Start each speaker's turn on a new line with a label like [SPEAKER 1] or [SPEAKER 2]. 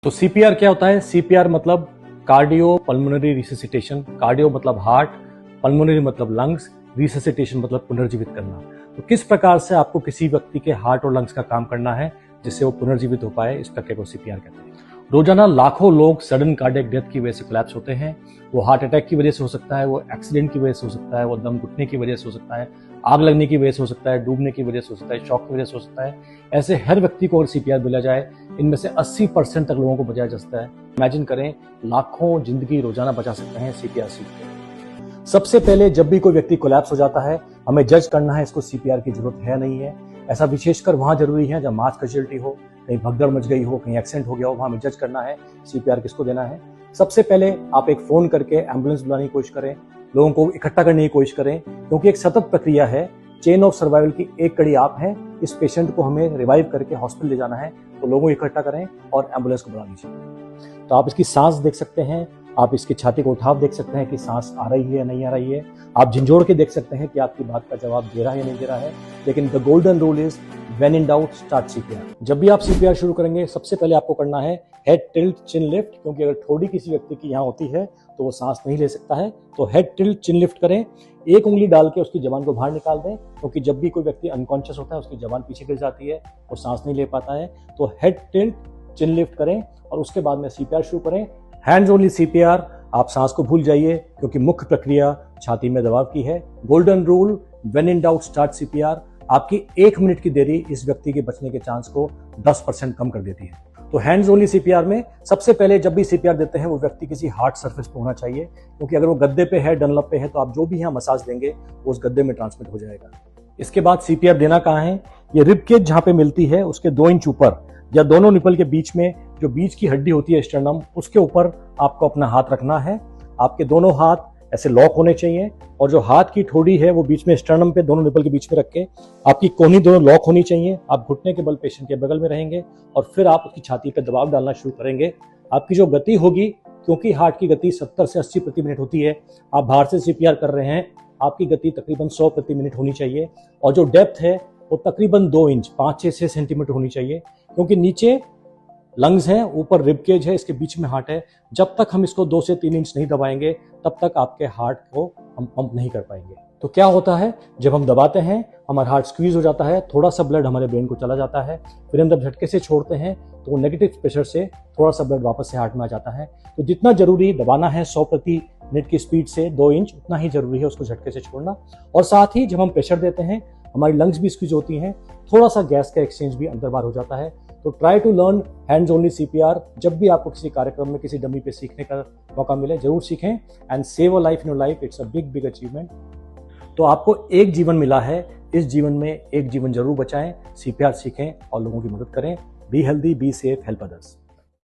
[SPEAKER 1] तो सीपीआर क्या होता है? सीपीआर मतलब कार्डियो पल्मोनरी रिससिटेशन। कार्डियो मतलब हार्ट, पल्मोनरी मतलब लंग्स, रिससिटेशन मतलब पुनर्जीवित करना। तो किस प्रकार से आपको किसी व्यक्ति के हार्ट और लंग्स का काम करना है जिससे वो पुनर्जीवित हो पाए, इस प्रक्रिया को सीपीआर कहते हैं। रोजाना लाखों लोग सडन कार्डियक डेथ की वजह से कोलैप्स होते हैं। वो हार्ट अटैक की वजह से हो सकता है, वो एक्सीडेंट की वजह से हो सकता है, वो दम घुटने की वजह से हो सकता है, आग लगने की वजह से हो सकता है, डूबने की वजह से हो सकता है, शॉक की वजह से हो सकता है। ऐसे हर व्यक्ति को अगर सीपीआर मिला जाए, इनमें से 80% तक लोगों को बचाया जा सकता है। इमेजिन करें, लाखों जिंदगी रोजाना बचा सकते हैं सीपीआर सीख के। सबसे पहले जब भी कोई व्यक्ति कोलैप्स हो जाता है, हमें जज करना है इसको सीपीआर की जरूरत है नहीं है। ऐसा विशेषकर वहां जरूरी है जब मास कैजुअलिटी हो, कहीं भगदड़ मच गई हो, कहीं एक्सीडेंट हो गया हो, वहां हमें जज करना है सीपीआर किसको देना है। सबसे पहले आप एक फोन करके एम्बुलेंस बुलाने की कोशिश करें, लोगों को इकट्ठा करने की कोशिश करें, क्योंकि एक सतत प्रक्रिया है। चेन ऑफ सर्वाइवल की एक कड़ी आप हैं। इस पेशेंट को हमें रिवाइव करके हॉस्पिटल ले जाना है, तो लोगों को इकट्ठा करें और एम्बुलेंस को बुला लीजिए। तो आप इसकी सांस देख सकते हैं, आप इसकी छाती को उठाव देख सकते हैं कि सांस आ रही है या नहीं आ रही है। आप झिंझोड़ के देख सकते हैं कि आपकी बात का जवाब दे रहा है या नहीं दे रहा है। लेकिन the golden rule is when in doubt start CPR. जब भी आप सीपीआर शुरू करेंगे, सबसे पहले आपको करना है हेड टिल्ट चिन लिफ्ट, क्योंकि अगर ठोड़ी किसी व्यक्ति की यहाँ होती है तो वो सांस नहीं ले सकता है। तो हेड टिल्ट चिन लिफ्ट करें, एक उंगली डाल के उसकी जबान को बाहर निकाल दें, क्योंकि जब भी कोई व्यक्ति अनकॉन्शियस होता है उसकी जबान पीछे गिर जाती है, वो सांस नहीं ले पाता है। तो हेड टिल्ट चिन लिफ्ट करें और उसके बाद में सीपीआर शुरू करें। Hands only CPR. आप सांस को भूल जाइए, क्योंकि मुख्य प्रक्रिया छाती में दबाव की है। Golden rule, when in doubt start CPR. आपकी 1 मिनट की देरी इस व्यक्ति के बचने के चांस को 10% कम कर देती है। तो हैंड्स ओनली सीपीआर में सबसे पहले जब भी सीपीआर देते हैं, वो व्यक्ति किसी हार्ड सरफेस पर होना चाहिए, क्योंककि अगर वो गद्दे पे है, डनलप पे है, तो आप जो भी यहाँ मसाज देंगे वो उस गद्दे में ट्रांसमिट हो जाएगा। इसके बाद सीपीआर देना कहाँ है? ये रिब केज जहाँ पे मिलती है उसके 2 इंच ऊपर, या दोनों निपल के बीच में जो बीच की हड्डी होती है स्टर्नम, उसके ऊपर आपको अपना हाथ रखना है। आपके दोनों हाथ ऐसे लॉक होने चाहिए, और जो हाथ की ठोड़ी है वो बीच में स्टर्नम पे दोनों निपल के बीच में रख के आपकी कोहनी दोनों लॉक होनी चाहिए। आप घुटने के बल पेशेंट के बगल में रहेंगे और फिर आप उसकी छाती पे दबाव डालना शुरू करेंगे। आपकी जो गति होगी, क्योंकि हार्ट की गति 70 से 80 प्रति मिनट होती है, आप बाहर से सीपीआर कर रहे हैं, आपकी गति तकरीबन 100 प्रति मिनट होनी चाहिए। और जो डेप्थ है वो तकरीबन 2 इंच 5 से 6 सेंटीमीटर होनी चाहिए, क्योंकि नीचे लंग्स हैं, ऊपर रिब केज है, इसके बीच में हार्ट है। जब तक हम इसको 2 से 3 इंच नहीं दबाएंगे, तब तक आपके हार्ट को हम पंप नहीं कर पाएंगे। तो क्या होता है, जब हम दबाते हैं हमारा हार्ट स्क्वीज हो जाता है, थोड़ा सा ब्लड हमारे ब्रेन को चला जाता है। फिर हम जब झटके से छोड़ते हैं तो नेगेटिव प्रेशर से थोड़ा सा ब्लड वापस से हार्ट में आ जाता है। तो जितना जरूरी दबाना है 100 प्रति मिनट की स्पीड से 2 इंच, उतना ही जरूरी है उसको झटके से छोड़ना। और साथ ही जब हम प्रेशर देते हैं, हमारी लंग्स भी स्क्वीज होती हैं, थोड़ा सा गैस का एक्सचेंज भी अंदर बाहर हो जाता है। तो try to learn hands only CPR. जब भी आपको किसी कार्यक्रम में किसी डमी पे सीखने का मौका मिले, जरूर सीखें। And save a life in your life, it's a big achievement. तो आपको एक जीवन मिला है, इस जीवन में एक जीवन जरूर बचाएं, सीपीआर सीखें और लोगों की मदद करें। Be healthy, be safe, help others.